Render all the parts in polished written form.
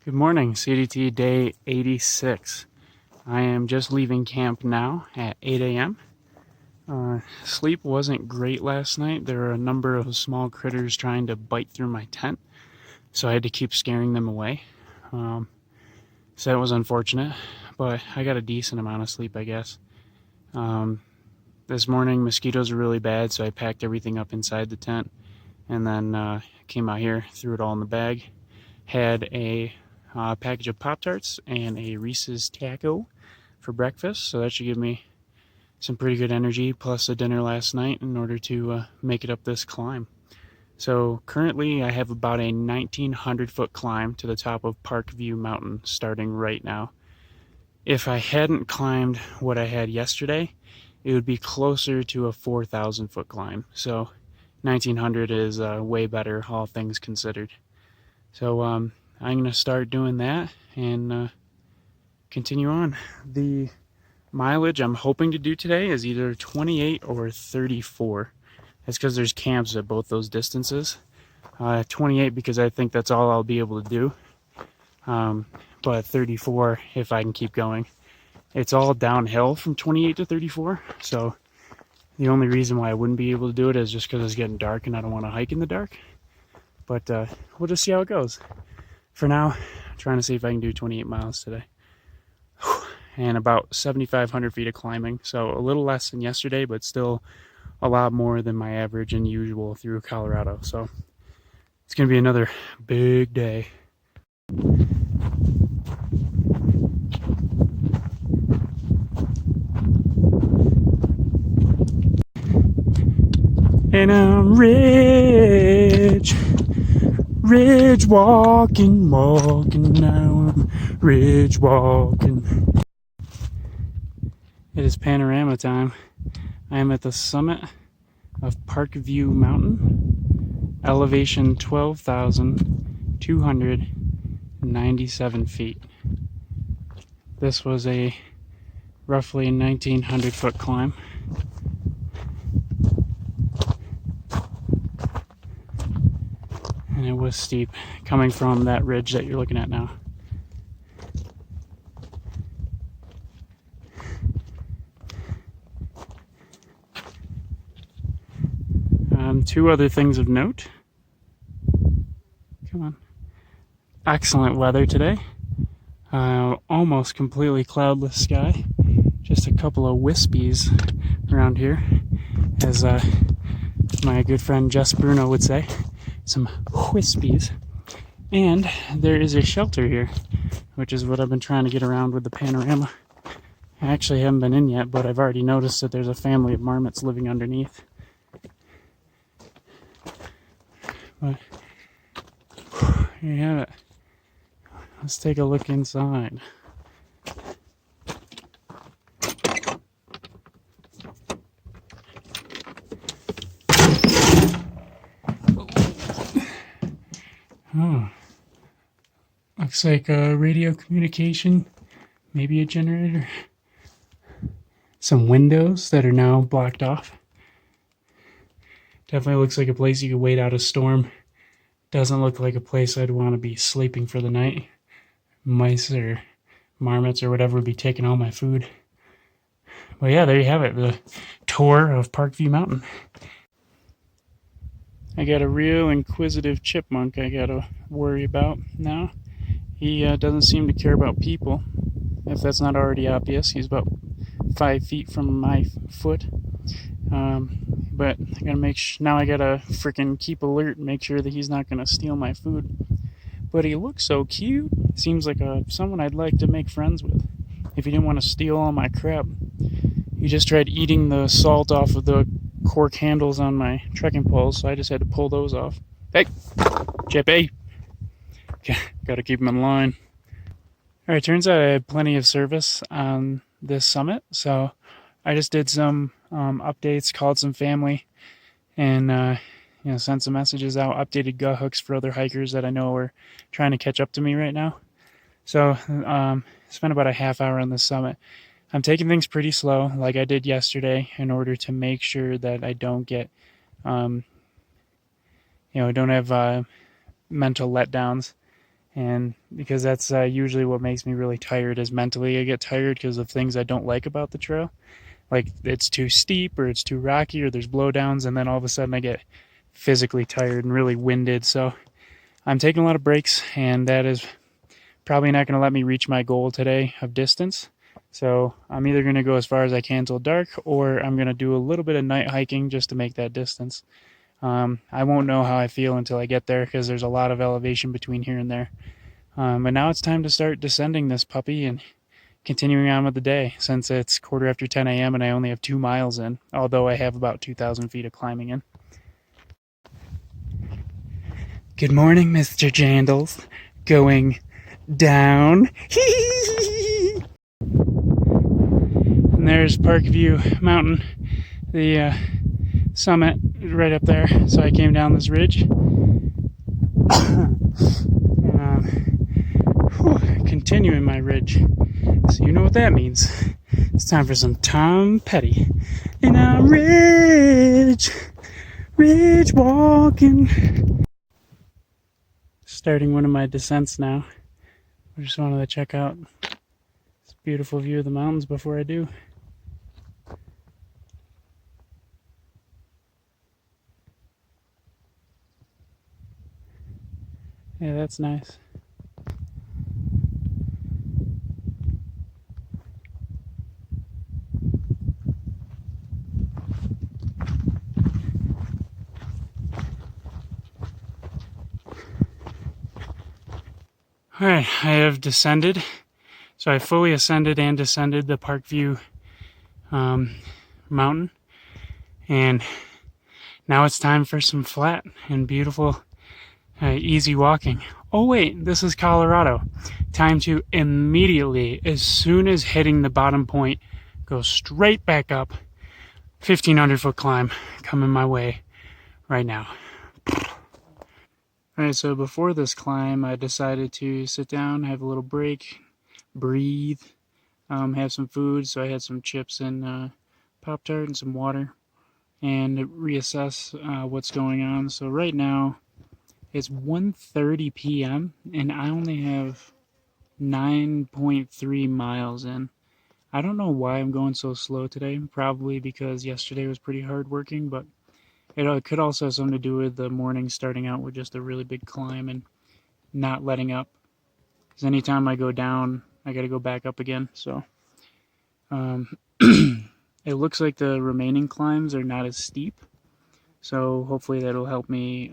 Good morning, CDT day 86. I am just leaving camp now at 8 a.m. Sleep wasn't great last night. There were a number of small critters trying to bite through my tent, so I had to keep scaring them away. So that was unfortunate, but I got a decent amount of sleep, I guess. This morning, mosquitoes were really bad, so I packed everything up inside the tent, and then came out here, threw it all in the bag, had a package of Pop-Tarts and a Reese's Taco for breakfast, so that should give me some pretty good energy, plus a dinner last night in order to make it up this climb. So currently I have about a 1,900 foot climb to the top of Parkview mountain starting right now. If I hadn't climbed what I had yesterday, it would be closer to a 4,000 foot climb. So 1,900 is way better, all things considered. So I'm going to start doing that and continue on. The mileage I'm hoping to do today is either 28 or 34. That's because there's camps at both those distances. 28 because I think that's all I'll be able to do. But 34 if I can keep going. It's all downhill from 28 to 34. So the only reason why I wouldn't be able to do it is just because it's getting dark and I don't want to hike in the dark. But we'll just see how it goes. For now, I'm trying to see if I can do 28 miles today. And about 7,500 feet of climbing. So a little less than yesterday, but still a lot more than my average and usual through Colorado. So it's going to be another big day. And I'm rich walking now, I'm ridge walking. It is panorama time. I am at the summit of Parkview Mountain, elevation 12,297 feet. This was a roughly 1,900 foot climb. And it was steep, coming from that ridge that you're looking at now. Two other things of note. Come on. Excellent weather today. Almost completely cloudless sky. Just a couple of wispies around here, as my good friend Jess Bruno would say. Some wispies. And there is a shelter here, which is what I've been trying to get around with the panorama. I actually haven't been in yet, but I've already noticed that there's a family of marmots living underneath. But here you have it. Let's take a look inside. Oh, looks like a radio communication, maybe a generator. Some windows that are now blocked off. Definitely looks like a place you could wait out a storm. Doesn't look like a place I'd want to be sleeping for the night. Mice or marmots or whatever would be taking all my food. But yeah, there you have it, the tour of Parkview Mountain. I got a real inquisitive chipmunk I gotta worry about now. He doesn't seem to care about people, if that's not already obvious. He's about 5 feet from my foot. But I gotta now I gotta freaking keep alert and make sure that he's not gonna steal my food. But he looks so cute. Seems like someone I'd like to make friends with. If he didn't want to steal all my crap. He just tried eating the salt off of the cork handles on my trekking poles, so I just had to pull those off. Hey, Chippy! Gotta keep him in line. Alright, turns out I had plenty of service on this summit, so I just did some updates, called some family, and sent some messages out, updated gut hooks for other hikers that I know are trying to catch up to me right now. So spent about a half hour on this summit. I'm taking things pretty slow, like I did yesterday, in order to make sure that I don't get, don't have mental letdowns. And because that's usually what makes me really tired is mentally I get tired because of things I don't like about the trail. Like it's too steep or it's too rocky or there's blowdowns, and then all of a sudden I get physically tired and really winded. So I'm taking a lot of breaks, and that is probably not going to let me reach my goal today of distance. So I'm either going to go as far as I can till dark, or I'm going to do a little bit of night hiking just to make that distance. I won't know how I feel until I get there because there's a lot of elevation between here and there. But now it's time to start descending this puppy and continuing on with the day, since it's 10:15 a.m. and I only have 2 miles in, although I have about 2,000 feet of climbing in. Good morning, Mr. Jandals. Going down. And there's Parkview Mountain, the summit right up there. So I came down this ridge. Continuing my ridge. So you know what that means. It's time for some Tom Petty. And I'm ridge walking. Starting one of my descents now. I just wanted to check out this beautiful view of the mountains before I do. Yeah, that's nice. Alright, I have descended. So I fully ascended and descended the Parkview mountain. And now it's time for some flat and beautiful, easy walking. Oh wait, this is Colorado. Time to immediately, as soon as hitting the bottom point, go straight back up. 1,500 foot climb coming my way right now. Alright, so before this climb, I decided to sit down, have a little break, breathe, have some food. So I had some chips and Pop-Tart and some water, and reassess what's going on. So right now, it's 1:30 p.m. and I only have 9.3 miles in. I don't know why I'm going so slow today. Probably because yesterday was pretty hard working, but it could also have something to do with the morning starting out with just a really big climb and not letting up. Because anytime I go down, I got to go back up again. So it looks like the remaining climbs are not as steep. So hopefully that'll help me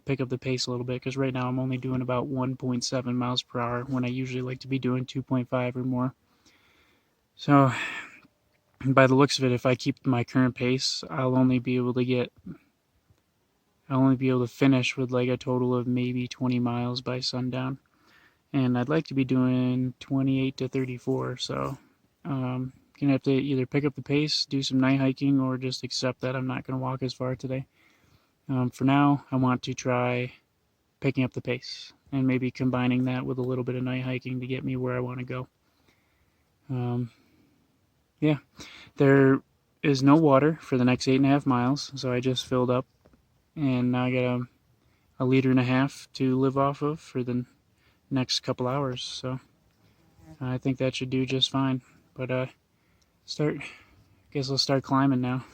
pick up the pace a little bit. Because right now I'm only doing about 1.7 miles per hour when I usually like to be doing 2.5 or more. So by the looks of it, if I keep my current pace, I'll only be able to finish with like a total of maybe 20 miles by sundown. And I'd like to be doing 28 to 34, so gonna have to either pick up the pace, do some night hiking, or just accept that I'm not gonna walk as far today. For now, I want to try picking up the pace and maybe combining that with a little bit of night hiking to get me where I want to go. Yeah, there is no water for the next 8.5 miles, so I just filled up, and now I got a liter and a half to live off of for the next couple hours. So I think that should do just fine. But guess I'll start climbing now.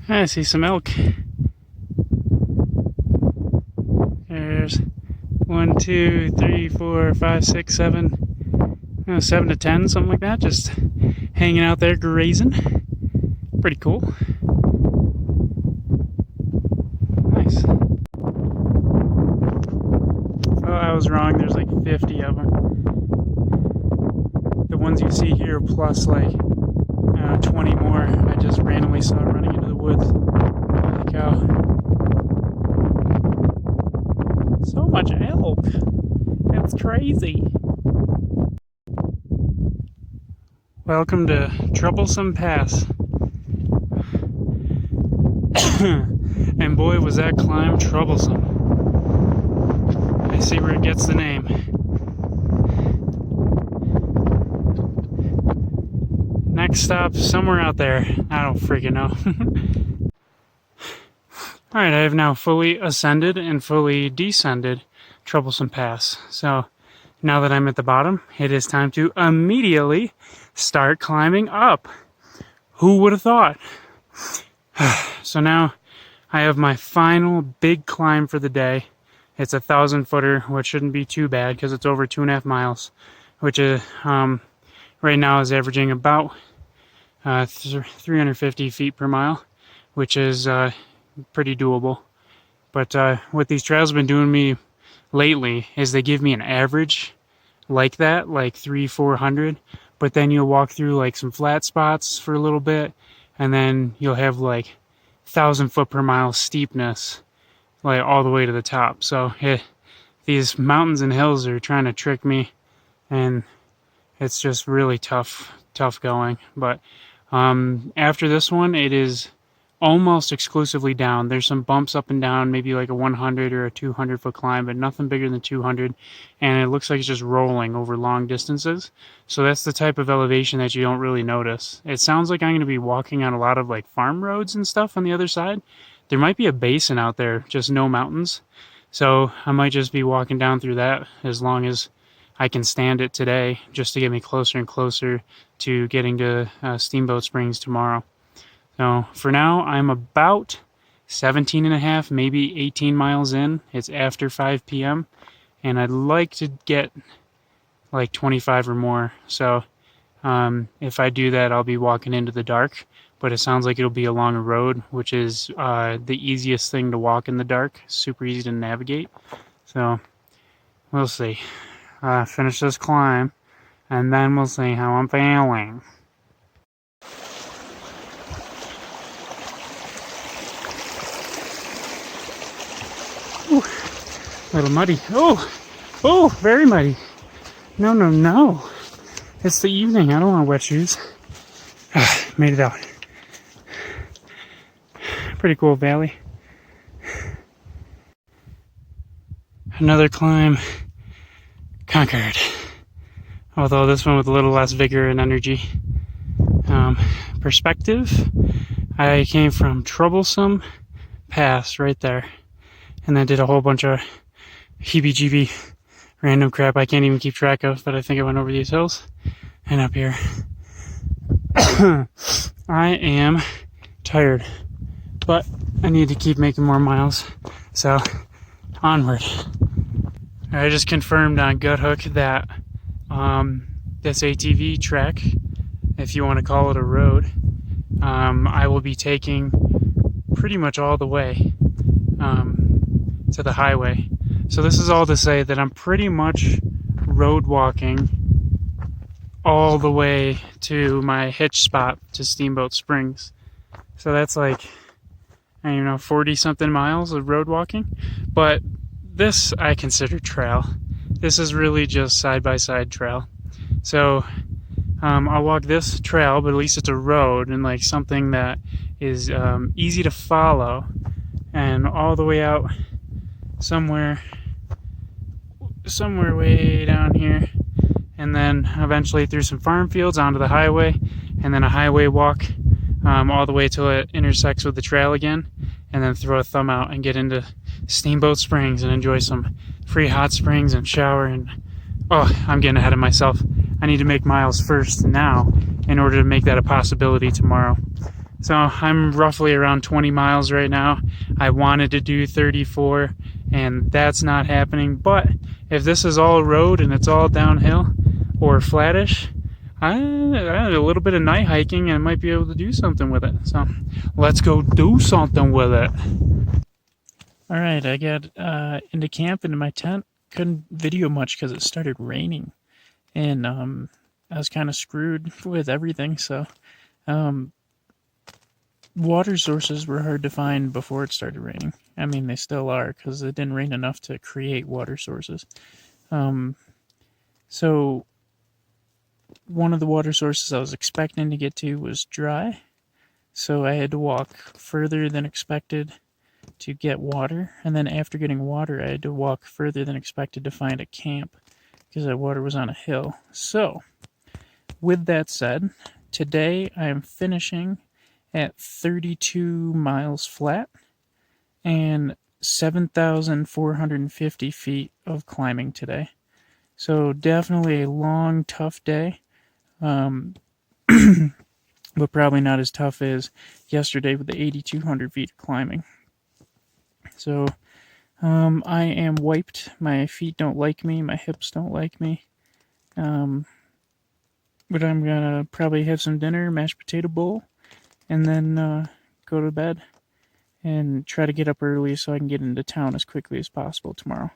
I see some elk. There's 1, 2, 3, 4, 5, 6, 7, 7 to 10, something like that, just hanging out there grazing. Pretty cool. Nice. Oh, I was wrong. There's like 50 of them. The ones you see here plus like 20 more I just randomly saw running into the woods. Holy cow. So much elk. That's crazy. Welcome to Troublesome Pass. And boy, was that climb troublesome. I see where it gets the name. Next stop, somewhere out there. I don't freaking know. Alright, I have now fully ascended and fully descended Troublesome Pass. So now that I'm at the bottom, it is time to immediately start climbing up. Who would have thought? So now I have my final big climb for the day. It's a 1,000-footer, which shouldn't be too bad because it's over 2.5 miles, which is right now is averaging about 350 feet per mile, which is pretty doable. But what these trails have been doing me lately is they give me an average like that, like 300-400, but then you'll walk through like some flat spots for a little bit, and then you'll have like 1,000 foot per mile steepness, like all the way to the top. So these mountains and hills are trying to trick me, and it's just really tough going. But after this one, it is almost exclusively down. There's some bumps up and down, maybe like a 100 or a 200-foot climb, but nothing bigger than 200, and it looks like it's just rolling over long distances. So that's the type of elevation that you don't really notice. It sounds like I'm going to be walking on a lot of like farm roads and stuff on the other side. There might be a basin out there, just no mountains. So I might just be walking down through that as long as I can stand it today, just to get me closer and closer to getting to Steamboat Springs tomorrow. So for now, I'm about 17.5, maybe 18 miles in. It's after 5 p.m. and I'd like to get like 25 or more. So if I do that, I'll be walking into the dark, but it sounds like it'll be along a road, which is the easiest thing to walk in the dark. Super easy to navigate. So we'll see. Finish this climb, and then we'll see how I'm feeling. Ooh, a little muddy. Oh, very muddy. No. It's the evening. I don't want wet shoes. Made it out. Pretty cool valley. Another climb conquered. Although this one with a little less vigor and energy. Perspective. I came from Troublesome Pass right there. And then did a whole bunch of heebie-jeebie random crap I can't even keep track of, but I think I went over these hills and up here. I am tired, but I need to keep making more miles, so onward. I just confirmed on Guthook that this ATV track, if you want to call it a road, I will be taking pretty much all the way to the highway. So this is all to say that I'm pretty much road walking all the way to my hitch spot to Steamboat Springs. So that's like, I don't know, 40 something miles of road walking. But this I consider trail. This is really just side-by-side trail. So I'll walk this trail, but at least it's a road and like something that is easy to follow, and all the way out somewhere way down here, and then eventually through some farm fields onto the highway, and then a highway walk all the way till it intersects with the trail again, and then throw a thumb out and get into Steamboat Springs and enjoy some free hot springs and shower. And I'm getting ahead of myself. I need to make miles first now in order to make that a possibility tomorrow. So I'm roughly around 20 miles right now. I wanted to do 34, and that's not happening. But if this is all road and it's all downhill or flattish, I a little bit of night hiking and I might be able to do something with it. So let's go do something with it. All right, I got into camp, into my tent. Couldn't video much because it started raining, and I was kind of screwed with everything. So water sources were hard to find before it started raining. I mean, they still are, because it didn't rain enough to create water sources. So one of the water sources I was expecting to get to was dry, so I had to walk further than expected to get water, and then after getting water I had to walk further than expected to find a camp because that water was on a hill. So with that said, today I am finishing at 32 miles flat and 7,450 feet of climbing today. So definitely a long, tough day, but probably not as tough as yesterday with the 8,200 feet of climbing. So I am wiped. My feet don't like me. My hips don't like me. But I'm gonna probably have some dinner, mashed potato bowl, and then go to bed and try to get up early so I can get into town as quickly as possible tomorrow.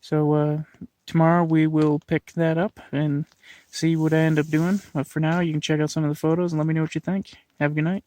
So tomorrow we will pick that up and see what I end up doing. But for now, you can check out some of the photos and let me know what you think. Have a good night.